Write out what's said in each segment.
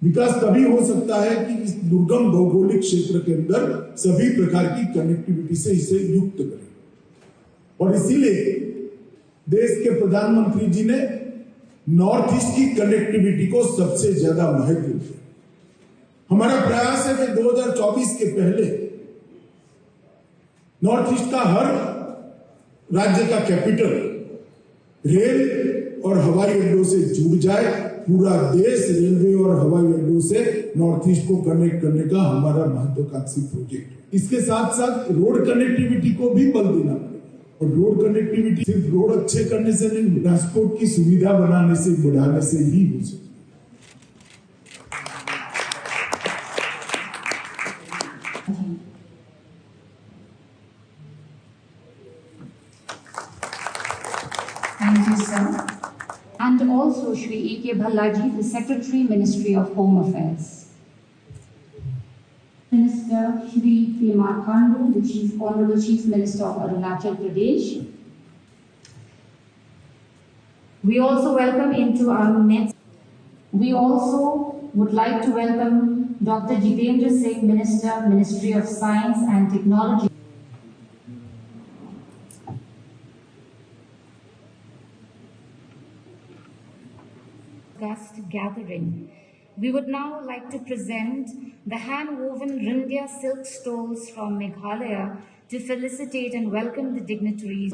विकास तभी हो सकता है कि इस दुर्गम भौगोलिक क्षेत्र के अंदर सभी प्रकार की कनेक्टिविटी से इसे युक्त करें। और इसीलिए देश के प्रधानमंत्री जी ने नॉर्थ ईस्ट की कनेक्टिविटी को सबसे ज्यादा महत्व दिया। हमारा प्रयास है कि 2024 के पहले नॉर्थ ईस्ट का हर राज्य का कैपिटल रेल और हवाई अड्डों से जुड़ जाए। पूरा देश रेलवे और हवाई अड्डों से नॉर्थ ईस्ट को कनेक्ट करने का हमारा महत्वाकांक्षी प्रोजेक्ट है। इसके साथ साथ रोड कनेक्टिविटी को भी बल देना पड़ेगा। और रोड कनेक्टिविटी सिर्फ रोड अच्छे करने से नहीं, ट्रांसपोर्ट की सुविधा बनाने से, बढ़ाने से ही हो सकती है। Thank you, sir. And also Shri E.K. Bhallaji, the Secretary, Ministry of Home Affairs. Minister Shri Angnud, the Honorable Chief Minister of Arunachal Pradesh. We also welcome into our midst. We also would like to welcome Dr. Jitendra Singh, Minister, Ministry of Science and Technology. Gathering. We would now like to present the hand-woven Rindia silk stoles from Meghalaya to felicitate and welcome the dignitaries.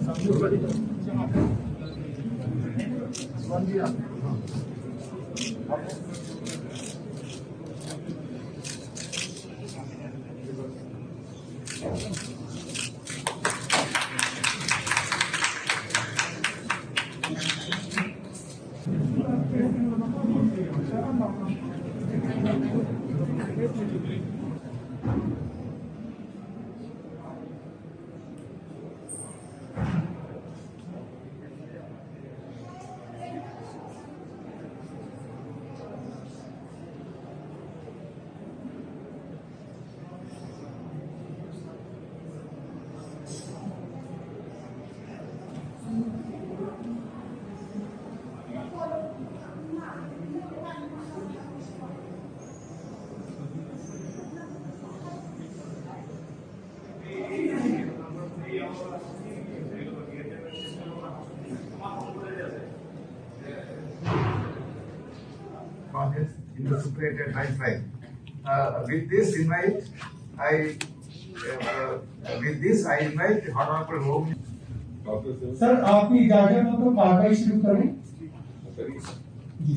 In the stipulated time frame. With this invite, I invite Honorable Home. Sir आपकी इजाजत हो तो कागज शुरू करें। जी